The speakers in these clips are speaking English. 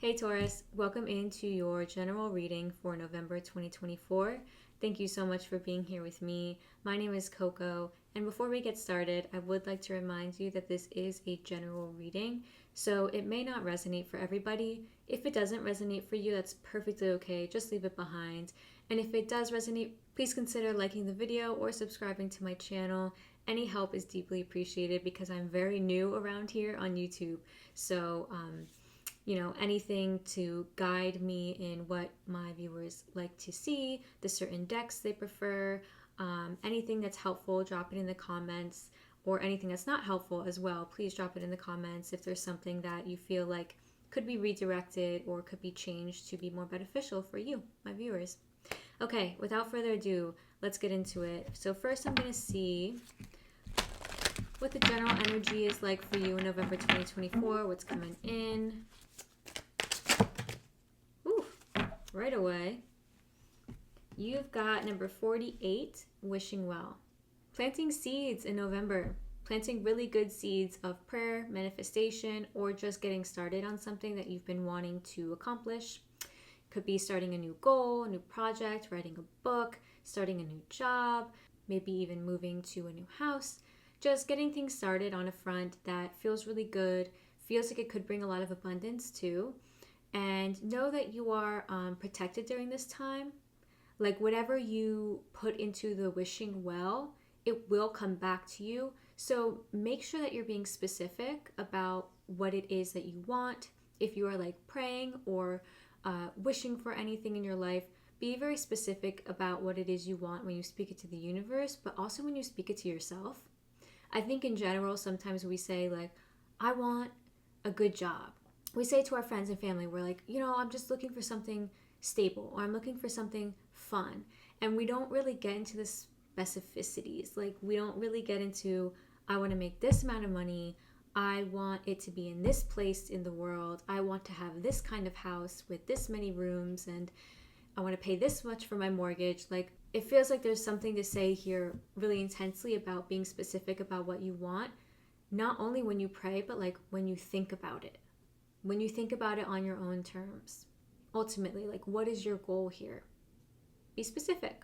Hey Taurus, welcome into your general reading for November 2024. Thank you so much for being here with me. My name is Coco, and before we get started, I would like to remind you that this is a general reading, so it may not resonate for everybody. If it doesn't resonate for you, that's perfectly okay. Just leave it behind. And if it does resonate, please consider liking the video or subscribing to my channel. Any help is deeply appreciated because I'm very new around here on YouTube. So, anything to guide me in what my viewers like to see, the certain decks they prefer, anything that's helpful, drop it in the comments, or anything that's not helpful as well, please drop it in the comments if there's something that you feel like could be redirected or could be changed to be more beneficial for you, my viewers. Okay, without further ado, let's get into it. So first I'm going to see what the general energy is like for you in November 2024, what's coming in. Right away, you've got number 48, wishing well. Planting seeds in November. Planting really good seeds of prayer, manifestation, or just getting started on something that you've been wanting to accomplish. Could be starting a new goal, a new project, writing a book, starting a new job, maybe even moving to a new house. Just getting things started on a front that feels really good, feels like it could bring a lot of abundance too. And know that you are protected during this time. Like whatever you put into the wishing well, it will come back to you. So make sure that you're being specific about what it is that you want. If you are like praying or wishing for anything in your life, be very specific about what it is you want when you speak it to the universe, but also when you speak it to yourself. I think in general, sometimes we say like, I want a good job. We say to our friends and family, we're like, I'm just looking for something stable, or I'm looking for something fun. And we don't really get into the specificities. Like we don't really get into, I want to make this amount of money. I want it to be in this place in the world. I want to have this kind of house with this many rooms, and I want to pay this much for my mortgage. Like it feels like there's something to say here really intensely about being specific about what you want, not only when you pray, but like when you think about it. When you think about it on your own terms, ultimately, like what is your goal here? Be specific,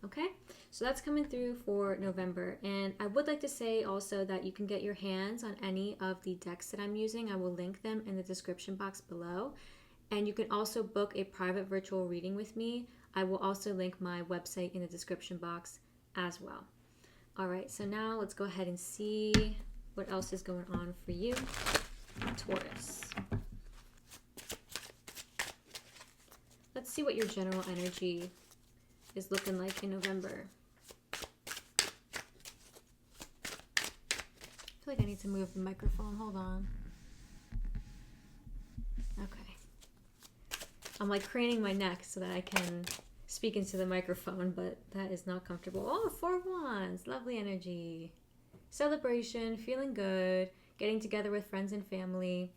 okay? So that's coming through for November. And I would like to say also that you can get your hands on any of the decks that I'm using. I will link them in the description box below. And you can also book a private virtual reading with me. I will also link my website in the description box as well. All right, so now let's go ahead and see what else is going on for you, Taurus. Let's see what your general energy is looking like in November. I feel like I need to move the microphone. Hold on. Okay. I'm like craning my neck so that I can speak into the microphone, but that is not comfortable. Oh, 4 wands. Lovely energy. Celebration, feeling good, getting together with friends and family.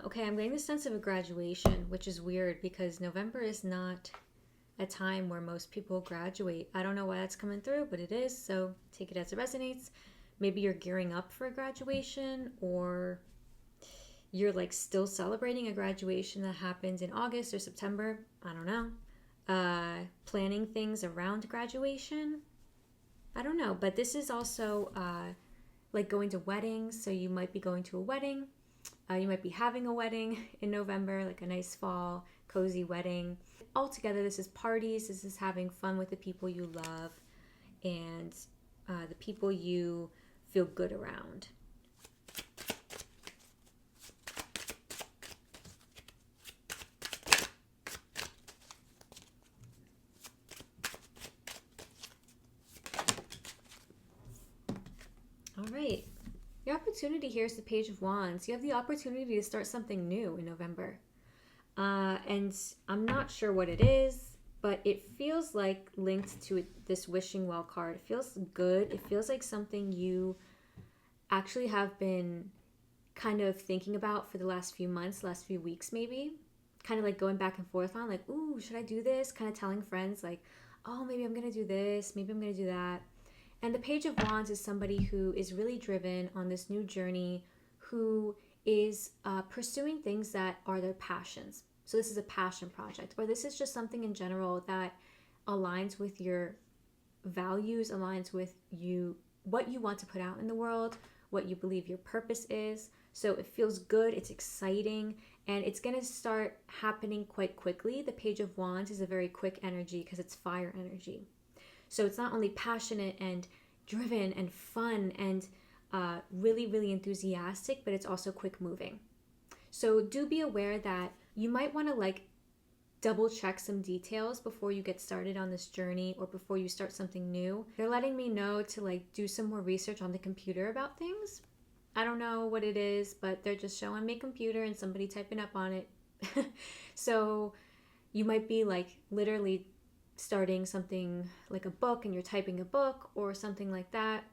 Okay, I'm getting the sense of a graduation, which is weird because November is not a time where most people graduate. I don't know why that's coming through, but it is, so take it as it resonates. Maybe you're gearing up for a graduation, or you're like still celebrating a graduation that happens in August or September. I don't know. Planning things around graduation. I don't know, but this is also like going to weddings, so you might be going to a wedding. You might be having a wedding in November, like a nice fall, cozy wedding. Altogether, this is parties. This is having fun with the people you love and the people you feel good around. All right. Your opportunity here is the Page of Wands. You have the opportunity to start something new in November. And I'm not sure what it is, but it feels like linked to this wishing well card. It feels good. It feels like something you actually have been kind of thinking about for the last few months, last few weeks maybe. Kind of like going back and forth on like, ooh, should I do this? Kind of telling friends like, oh, maybe I'm going to do this. Maybe I'm going to do that. And the Page of Wands is somebody who is really driven on this new journey, who is pursuing things that are their passions. So this is a passion project, or this is just something in general that aligns with your values, aligns with you, what you want to put out in the world, what you believe your purpose is. So it feels good, it's exciting, and it's going to start happening quite quickly. The Page of Wands is a very quick energy because it's fire energy. So it's not only passionate and driven and fun and really, really enthusiastic, but it's also quick moving. So do be aware that you might want to like double check some details before you get started on this journey or before you start something new. They're letting me know to like do some more research on the computer about things. I don't know what it is, but they're just showing me computer and somebody typing up on it. So you might be like literally starting something like a book and you're typing a book or something like that.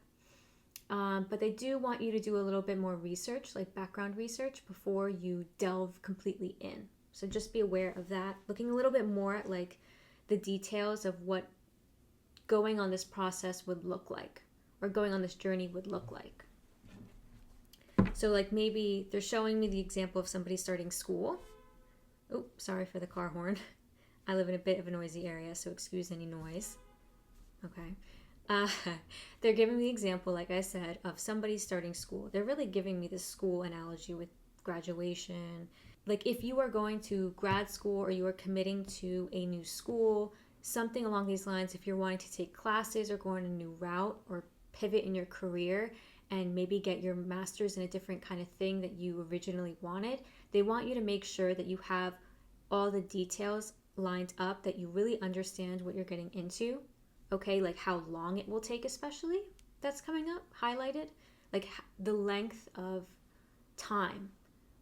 But they do want you to do a little bit more research, like background research, before you delve completely in. So just be aware of that. Looking a little bit more at like the details of what going on this process would look like, or going on this journey would look like. So like maybe they're showing me the example of somebody starting school. Oh, sorry for the car horn. I live in a bit of a noisy area, so excuse any noise. Okay. They're giving me the example, like I said, of somebody starting school. They're really giving me this school analogy with graduation. Like if you are going to grad school or you are committing to a new school, something along these lines, if you're wanting to take classes or go on a new route or pivot in your career and maybe get your master's in a different kind of thing that you originally wanted, they want you to make sure that you have all the details lined up, that you really understand what you're getting into. Okay, like how long it will take, especially that's coming up, highlighted, like the length of time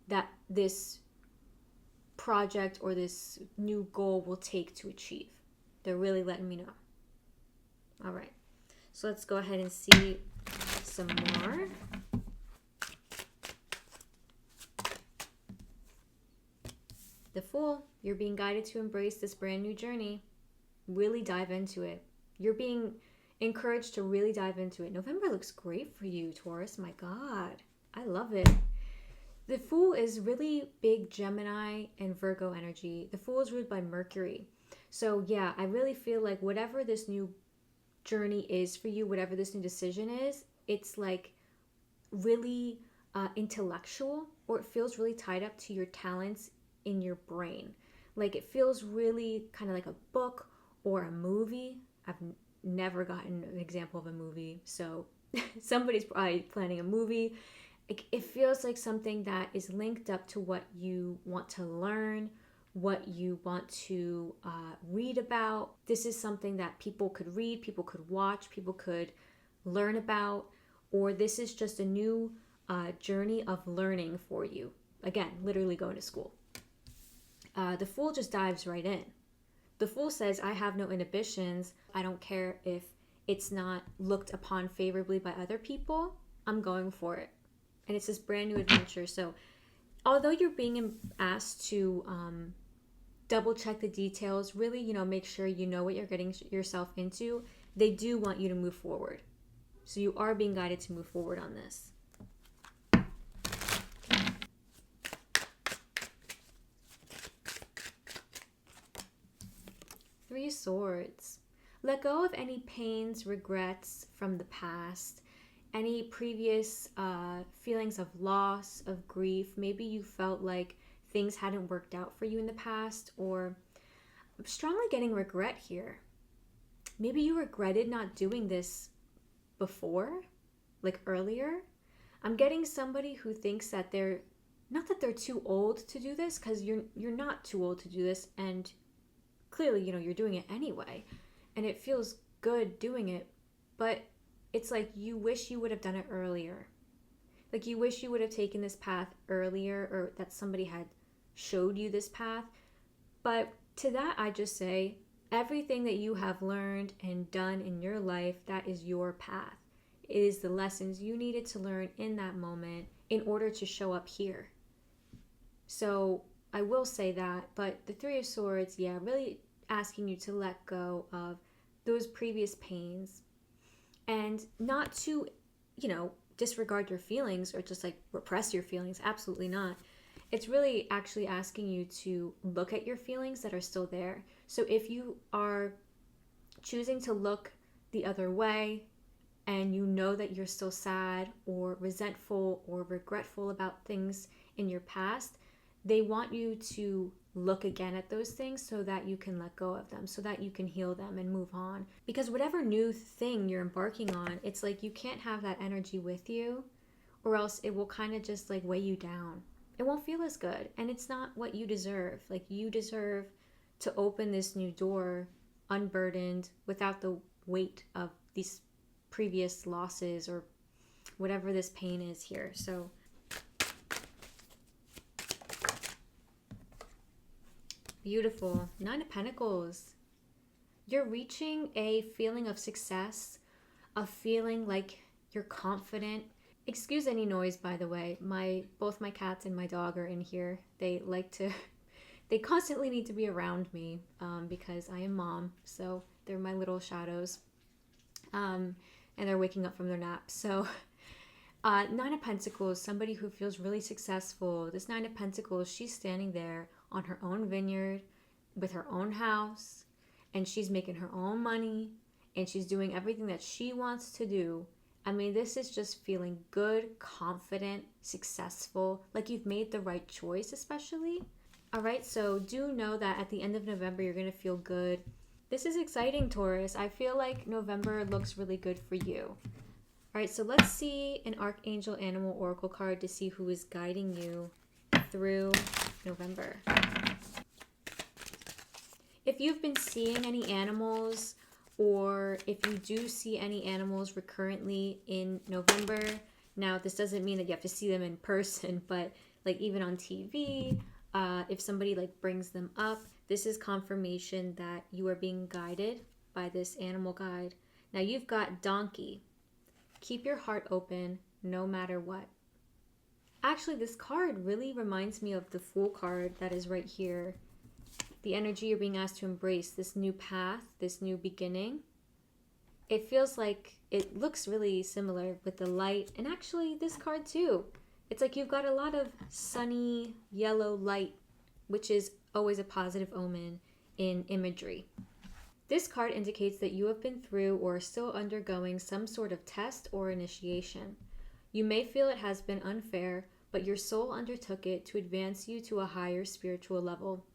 that this project or this new goal will take to achieve. They're really letting me know. All right, so let's go ahead and see some more. The Fool, you're being guided to embrace this brand new journey. Really dive into it. You're being encouraged to really dive into it. November looks great for you, Taurus. My God, I love it. The Fool is really big Gemini and Virgo energy. The Fool is ruled by Mercury. So yeah, I really feel like whatever this new journey is for you, whatever this new decision is, it's like really intellectual, or it feels really tied up to your talents in your brain. Like it feels really kind of like a book or a movie. I've never gotten an example of a movie, so somebody's probably planning a movie. It feels like something that is linked up to what you want to learn, what you want to read about. This is something that people could read, people could watch, people could learn about, or this is just a new journey of learning for you. Again, literally going to school. The Fool just dives right in. The Fool says, I have no inhibitions. I don't care if it's not looked upon favorably by other people. I'm going for it. And it's this brand new adventure. So although you're being asked to double check the details, really, make sure you know what you're getting yourself into, they do want you to move forward. So you are being guided to move forward on this. Three Swords. Let go of any pains, regrets from the past, any previous feelings of loss, of grief. Maybe you felt like things hadn't worked out for you in the past, or I'm strongly getting regret here. Maybe you regretted not doing this before, like earlier. I'm getting somebody who thinks that they're too old to do this, because you're not too old to do this, and clearly, you're doing it anyway, and it feels good doing it, but it's like you wish you would have done it earlier. Like you wish you would have taken this path earlier, or that somebody had showed you this path. But to that, I just say, everything that you have learned and done in your life, that is your path. It is the lessons you needed to learn in that moment in order to show up here. So I will say that, but the Three of Swords, yeah, really asking you to let go of those previous pains and not to, disregard your feelings or just like repress your feelings. Absolutely not. It's really actually asking you to look at your feelings that are still there. So if you are choosing to look the other way and you know that you're still sad or resentful or regretful about things in your past, they want you to look again at those things so that you can let go of them, so that you can heal them and move on. Because whatever new thing you're embarking on, it's like you can't have that energy with you, or else it will kind of just like weigh you down. It won't feel as good, and it's not what you deserve. Like, you deserve to open this new door unburdened, without the weight of these previous losses or whatever this pain is here. So beautiful. 9 of Pentacles. You're reaching a feeling of success, a feeling like you're confident. Excuse any noise, by the way. Both my cats and my dog are in here. They constantly need to be around me because I am mom. So they're my little shadows. And they're waking up from their naps. So 9 of Pentacles, somebody who feels really successful. This 9 of Pentacles, she's standing there on her own vineyard with her own house, and she's making her own money, and she's doing everything that she wants to do. I mean, this is just feeling good, confident, successful, like you've made the right choice, especially. All right, so do know that at the end of November, you're going to feel good. This is exciting, Taurus. I feel like November looks really good for you. All right, so let's see an Archangel Animal Oracle card to see who is guiding you through November. If you've been seeing any animals, or if you do see any animals recurrently in November, now this doesn't mean that you have to see them in person, but like even on TV, if somebody like brings them up, this is confirmation that you are being guided by this animal guide. Now you've got donkey. Keep your heart open no matter what. Actually, this card really reminds me of the Fool card that is right here. The energy you're being asked to embrace, this new path, this new beginning. It feels like it looks really similar with the light, and actually this card too. It's like you've got a lot of sunny yellow light, which is always a positive omen in imagery. This card indicates that you have been through or are still undergoing some sort of test or initiation. You may feel it has been unfair, but your soul undertook it to advance you to a higher spiritual level.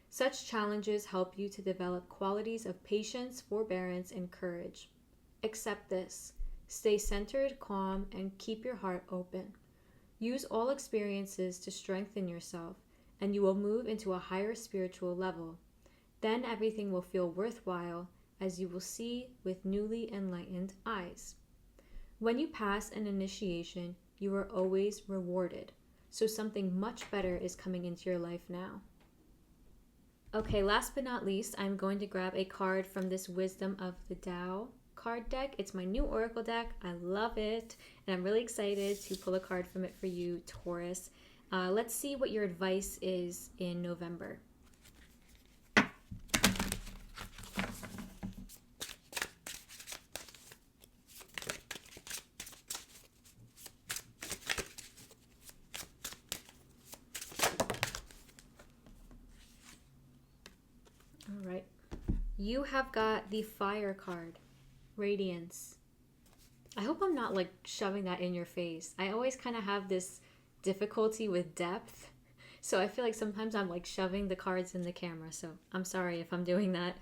Such challenges help you to develop qualities of patience, forbearance, and courage. Accept this. Stay centered, calm, and keep your heart open. Use all experiences to strengthen yourself, and you will move into a higher spiritual level. Then everything will feel worthwhile, as you will see with newly enlightened eyes. When you pass an initiation, you are always rewarded. So something much better is coming into your life now. Okay, last but not least, I'm going to grab a card from this Wisdom of the Tao card deck. It's my new Oracle deck. I love it, and I'm really excited to pull a card from it for you, Taurus. Let's see what your advice is in November. All right. You have got the Fire card, Radiance. I hope I'm not like shoving that in your face. I always kind of have this difficulty with depth. So I feel like sometimes I'm like shoving the cards in the camera. So I'm sorry if I'm doing that.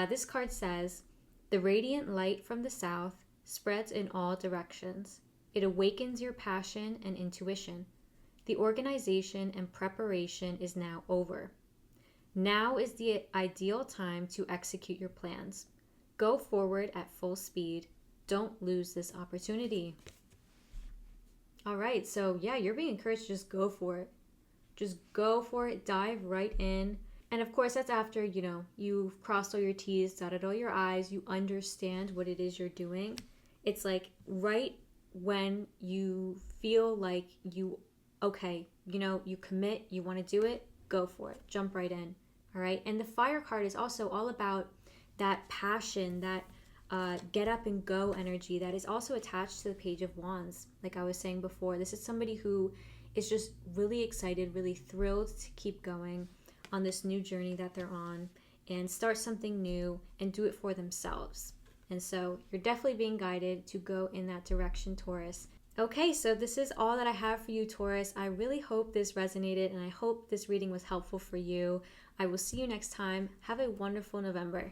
This card says, the radiant light from the south spreads in all directions. It awakens your passion and intuition. The organization and preparation is now over. Now is the ideal time to execute your plans. Go forward at full speed. Don't lose this opportunity. All right, so yeah, you're being encouraged to just go for it. Just go for it, dive right in. And of course, that's after, you've crossed all your T's, dotted all your I's, you understand what it is you're doing. It's like right when you feel like you commit, you want to do it, go for it, jump right in. All right, and the Fire card is also all about that passion, that get up and go energy that is also attached to the Page of Wands. Like I was saying before, this is somebody who is just really excited, really thrilled to keep going on this new journey that they're on and start something new and do it for themselves. And so you're definitely being guided to go in that direction, Taurus. Okay, so this is all that I have for you, Taurus. I really hope this resonated and I hope this reading was helpful for you. I will see you next time. Have a wonderful November.